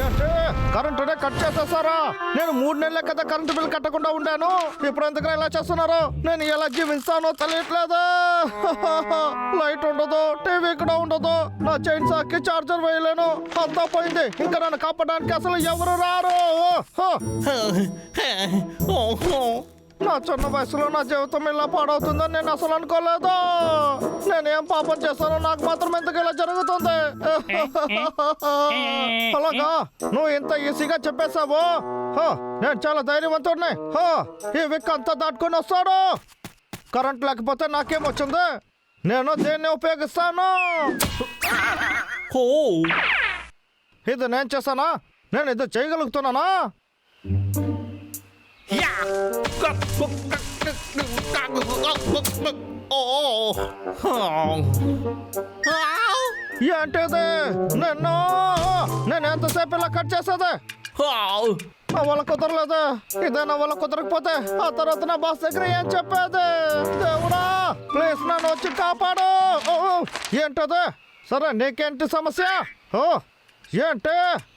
ఏంటి కరెంటునే కట్ చేసేసారా? నేను 3 నెలల కదా కరెంటు బిల్ కట్టకుండా ఉండాను. ఇప్పుడు ఎందుకు ఇలా చేస్తున్నారు? నేను ఎలా జీవిస్తానో తెలియట్లేదు. లైట్ ఉండదు, టీవీ కూడా ఉండదు, నా చైన్ సాకి చార్జర్ వేయలేను, అంతా పోయింది. ఇంకా నన్ను కాపాడడానికి అసలు ఎవరు రారు. నా చిన్న వయసులో నా జీవితం ఇలా పాడవుతుందని నేను అసలు అనుకోలేదు. నేనేం పాపం చేస్తానో నాకు మాత్రం ఎందుకు ఇలా జరుగుతుంది? అలాగా నువ్వు ఇంత ఈజీగా చెప్పేశావు. నేను చాలా ధైర్యవంతుడిని. ఈ విక్ అంతా దాటుకొని వస్తాడు. కరెంట్ లేకపోతే నాకేమొచ్చింది? నేను దేన్ని ఉపయోగిస్తాను? ఇది నేను చేశానా? నేను ఇది చేయగలుగుతున్నానా? ఏంటిది? నేను ఎంతసేపు ఇలా కట్ చేసేది? నా వల్ల కుదరలేదు. ఇదే నా వల్ల కుదరకపోతే ఆ తర్వాత నా బాస్ దగ్గర ఏం చెప్పేది? దేవుడా ప్లీజ్ నన్ను వచ్చి కాపాడు. ఏంటది? సరే నీకేంటి సమస్య? ఏంటి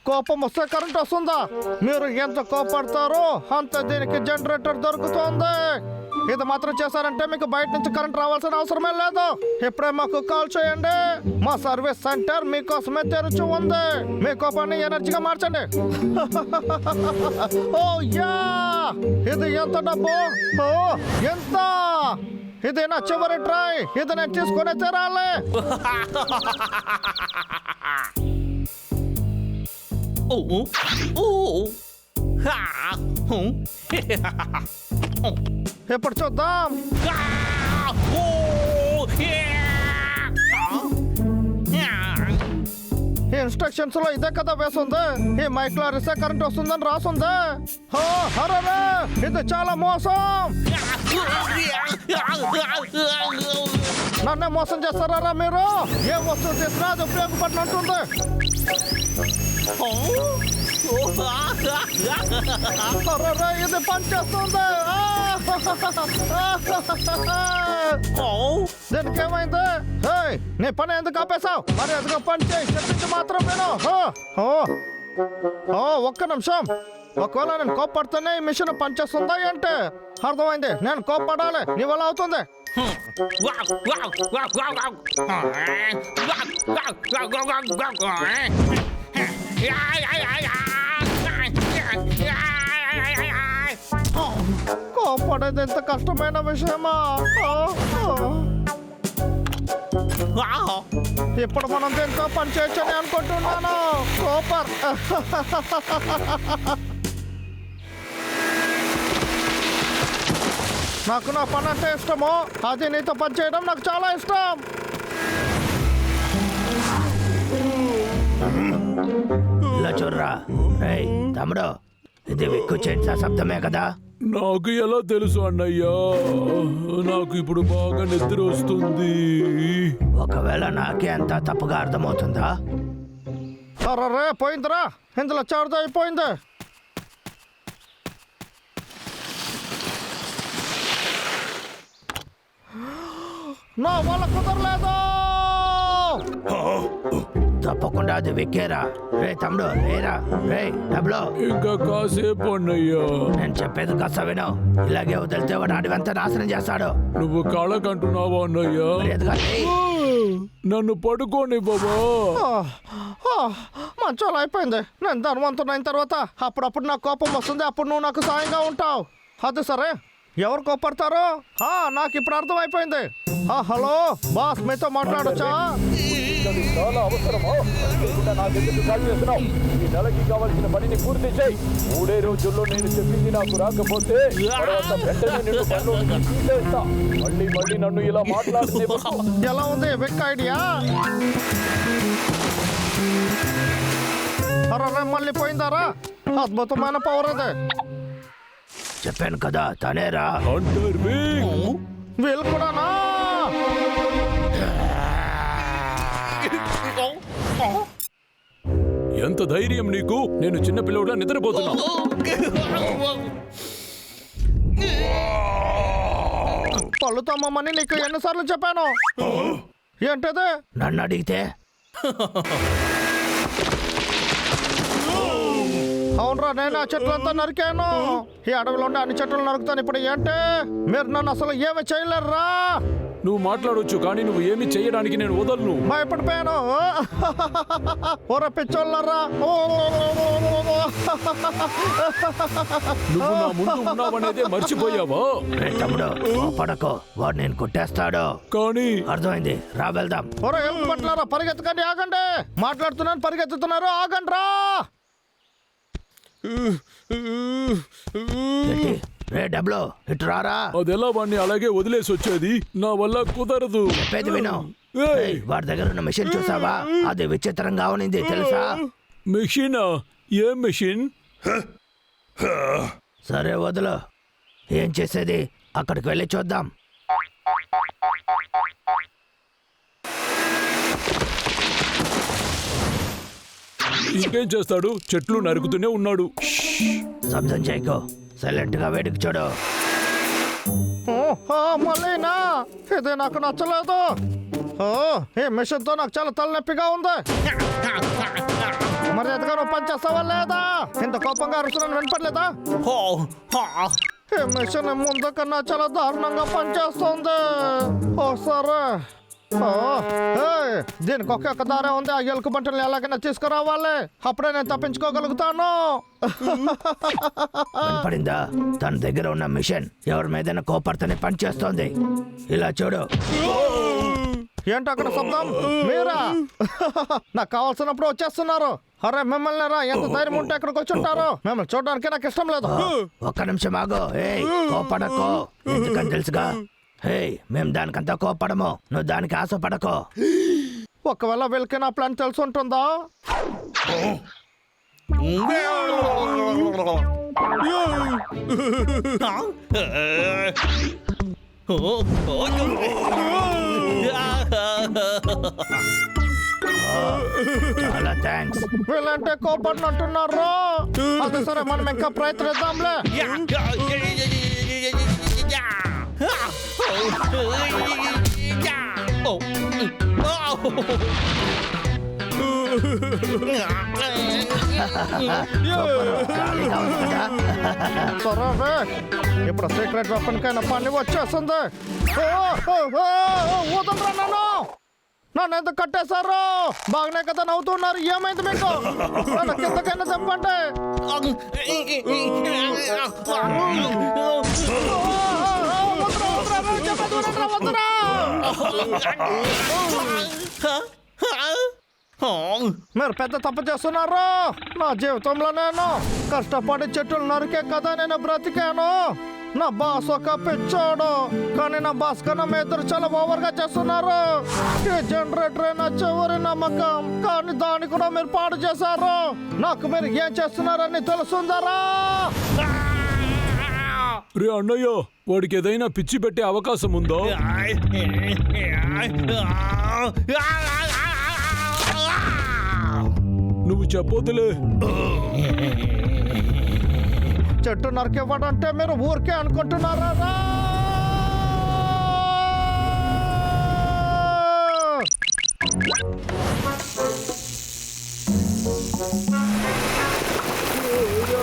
కోపం వస్తే కరెంట్ వస్తుందా? మీరు ఎంత కోపడతారో అంత దీనికి జనరేటర్ దొరుకుతుంది. ఇది మాత్రం చేశారంటే మీకు బయట నుంచి కరెంట్ రావాల్సిన అవసరమే లేదు. ఇప్పుడే మాకు కాల్ చేయండి. మా సర్వీస్ సెంటర్ మీకోసమే తెరిచి ఉంది. మీ కోపాన్ని ఎనర్జీగా మార్చండి. ఓ యా, ఇది ఎంత డబ్బు? ఎంత? ఇది నా చివరి ట్రై. ఇది నేను తీసుకునే తీరాలి. ఇప్పుడు చూద్దాం. ఇన్స్ట్రక్షన్స్ లో ఇదే కదా వేస్తుంది. ఈ మైక్ లో రిసే కరెంట్ వస్తుందని రాసుంది. ఇది చాలా మోసం. నన్నే మోసం చేస్తారా మీరు? ఏ వస్తువు చేసినా అది ఉపయోగపడినట్టుంది. ఇది పనిచేస్తుంది. దీనికి ఏమైంది? నీ పని ఎందుకు ఆపేశావు? మరి ఎందుకు పని చేయి, చెప్పింది మాత్రం నేను. ఒక్క నిమిషం. ఒకవేళ నేను కోప్పడితేనే ఈ మిషన్ పనిచేస్తుందా ఏంటి? అర్థమైంది, నేను కోప్పడాలి. నీ వల్ల అవుతుంది. కోప్పడేది ఎంత కష్టమైన విషయమా? ఇప్పుడు మనం దీంతో పని చేయొచ్చని అనుకుంటున్నాను. సూపర్. నాకు నా పని అంటే ఇష్టము. అది నీతో పని చేయడం నాకు చాలా ఇష్టం. ఇలా చూడరా. తమ్ముడు, ఇది విక్కు చేసా శబ్దమే కదా? నాకు ఎలా తెలుసు అన్నయ్యా? నాకు ఇప్పుడు బాగా నిద్ర వస్తుంది. ఒకవేళ నాకే అంతా తప్పుగా అర్థమవుతుందా? అరే పోయిందిరా, ఇందులో చార్జ్ అయిపోయింది. నా వల్ల కుదరలేదు. తప్పకుండా అది విక్కేరా. రే తమ్ముడు, లేరా. రే డబ్బులు. ఇంకా కాసేపు అన్నయ్యా. నేను చెప్పేది కాస్త విను. ఇలాగే వదిలితే వాడు అడివంతా నాశనం చేస్తాడు. నువ్వు కళకంటున్నావా అన్నయ్యా? నన్ను పడుకోని బాబా. మంచోళ్ళు అయిపోయింది. నేను ధనవంతునైన తర్వాత అప్పుడప్పుడు నాకు కోపం వస్తుంది. అప్పుడు నువ్వు నాకు సాయంగా ఉంటావు. అది సరే, ఎవరు కోపడతారు? నాకు ఇప్పుడు అర్థమైపోయింది. హలో బాస్, మీతో మాట్లాడొచ్చా? చాలా అవసరమా? నాకెందుకు కాల్ చేస్తున్నావు? ఈ నెలకి కావాల్సిన పనిని పూర్తి చేయి. 3 రోజుల్లో నేను చెప్పింది నాకు రాకపోతే తర్వాత వెంటనే నిన్ను పనిలో తీసేస్తా. మళ్ళీ నన్ను ఇలా మాట్లాడితే ఎలా ఉంది విక్ ఐడియా? అరే మళ్ళీ పోయిందారా? అద్భుతమైన పవర్ అదే. చెప్పాను కదా, తనేరా. వీళ్ళు కూడానా? ఎంత ధైర్యం నీకు? నేను చిన్న పిల్లవుడా నిద్రపోతున్నా. పళ్ళు తమ్మని నీకు ఎన్నిసార్లు చెప్పాను? ఏంటది? నన్ను అడిగితే అవునరా, నేను ఆ చెట్లంతా నరికాను. ఈ అడవిలో ఉండే అన్ని చెట్లు నరుకుతాను. ఇప్పుడు ఏంటి మీరు నన్ను అసలు ఏమి చేయలేరురా? నువ్వు మాట్లాడొచ్చు, కానీ నువ్వు ఏమి చేయడానికి నేను వదలను. భయపడిపోయాను. ఓర పిచ్చోళ్ళరా, నువ్వు నా ముందు ఉన్నావనేదే మర్చిపోయావా? తమ్ముడు పడకో, వాడు నేను కొట్టేస్తాడు. కానీ అర్థమైంది, రా వెళ్దాం. ఓర ఏం పట్లారా, పరిగెత్తకండి, ఆగండి. మాట్లాడుతున్నాను, పరిగెత్తుతున్నారు, ఆగండి రా. ఏంటి? రే డబ్లో ఇటు రారా. అదెలా వాడిని అలాగే వదిలేసి వచ్చేది? నా వల్ల కుదరదు. చెప్పేది విను. ఏయ్! ఏయ్, వాడి దగ్గర ఉన్న మిషన్ చూసావా? అది విచిత్రంగా ఉన్నింది తెలుసా? మెషినా? ఏం మెషిన్? సరే వదులు, ఏం చేసేది? అక్కడికి వెళ్ళి చూద్దాం. ఇంకేం చేస్తాడు? చెట్లు నరుకుతూనే ఉన్నాడు. శబ్దం చేయకో, సైలెంట్ గా వేడికి చూడు. మళ్ళీనా? ఇది నాకు నచ్చలేదు. ఈ మిషన్ తో నాకు చాలా తలనొప్పిగా ఉంది. మరి ఎదుగా నువ్వు పని చేస్తావా లేదా? ఇంత కోపంగా అరుస్తున్నాను, వినపడలేదా? ఈ మిషన్ ముందు కన్నా చాలా దారుణంగా పనిచేస్తుంది. ఓ సరే. దీనికి ఒక్క దారే ఉంది. ఆ ఎలుక బంటలు ఎలాగైనా తీసుకురావాలి, అప్పుడే నేను తప్పించుకోగలుగుతాను. పడిందా? తన దగ్గర ఉన్న మిషన్ ఎవరి మీదైనా కోపడితేనే పనిచేస్తోంది. ఇలా చూడు. ఏంటి అక్కడ శబ్దం? మీరా? నాకు కావాల్సినప్పుడు వచ్చేస్తున్నారు. అరే మిమ్మల్ని రా, ఎంత ధైర్యం ఉంటే ఇక్కడికి వచ్చి ఉంటారు. మిమ్మల్ని చూడడానికి నాకు ఇష్టం లేదు. ఒక్క నిమిషం ఆగు. ఏయ్, కోపడకో. ఎందుకని తెలుసుగా? ఏయ్, మేము దానికంతా కోపడము, నువ్వు దానికి ఆశపడకో. ఒకవేళ వీళ్ళకి నా ప్లాన్ తెలిసి ఉంటుందా? చాలా థ్యాంక్స్. వీళ్ళంటే కోపడినట్టున్నారు. అది సరే, మనం ఇంకా ప్రయత్నిద్దాంలే. జాలీగా ఉంది కదా? సరే, ఇప్పుడు సీక్రెట్ వెపన్ కైనా పని వచ్చేస్తుంది. వదలరా నన్ను. నన్ను ఎందుకు కట్టేశారు? బాగానే కదా నవ్వుతున్నారు. ఏమైంది మీకు? నన్ను కిందకైనా చెప్పండి. మీరు పెద్ద తప్పు చేస్తున్నారు. నా జీవితంలో నేను కష్టపడి చెట్టులు నరికే కదా నేను బ్రతికాను. నా బాస్ ఒక పిచ్చోడు, కానీ నా బాస్ కన్నా మీ ఇద్దరు చాలా ఓవర్గా చేస్తున్నారు. ఈ జనరేటర్ నా చివరి నమ్మకం, కానీ దాన్ని కూడా మీరు పాడు చేశారు. నాకు మీరు ఏం చేస్తున్నారని తెలుసుందరా? రే అన్నయ్య, వాడికి ఏదైనా పిచ్చి పెట్టే అవకాశం ఉందో? నువ్వు చెప్పొద్దులే. చెట్టు నరికివ్వడంటే మీరు ఊరికే అనుకుంటున్నారా?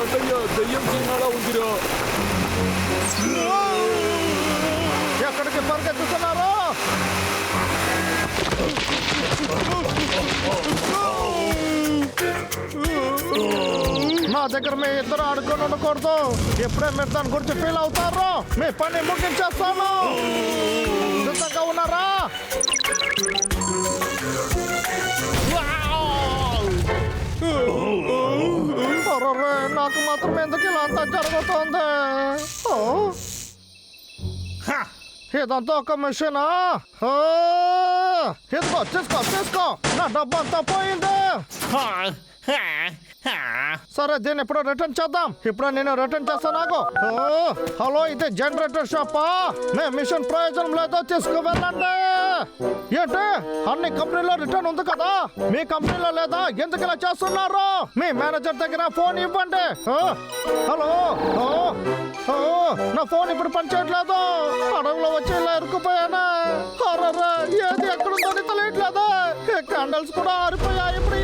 అన్నయ్య, దయ్యం సినిమాలా ఉందిరా. ఎక్కడికి పరిగెత్తుతున్నారు? నా దగ్గర మీ ఇద్దరు ఆడుకొని ఉండకూడదు. ఎప్పుడే మీరు దాని గురించి ఫీల్ అవుతారో మీ పని ముగించేస్తాను. సిద్ధంగా ఉన్నారా? నాకు మాత్రం ఎందుకు ఇలా అంతా జరుగుతుంది? ఇదంతా ఒక మిషనా? ఇదిగో తీసుకో. నా డబ్బంతా పోయింది. సరే, దీన్ని ఇప్పుడు రిటర్న్ చేద్దాం. ఇప్పుడు నేను రిటర్న్ చేస్తాను. నాకు హలో, ఇది జనరేటర్ షాపా? మేము మిషన్ ప్రయోజనం లేదో తీసుకువెళ్ళండి. ఏంటి, అన్ని కంపెనీలో రిటర్న్ ఉంది కదా, మీ కంపెనీలో లేదా? ఎందుకు ఇలా చేస్తున్నారు? మీ మేనేజర్ దగ్గర ఫోన్ ఇవ్వండి. హలో, నా ఫోన్ ఇప్పుడు పనిచేయట్లేదు. అడవిలో వచ్చి ఇలా ఇరుక్కుపోయాను. ఏది ఎక్కడుందని తెలియట్లేదు. క్యాండిల్స్ కూడా ఆరిపోయాయి. ఇప్పుడు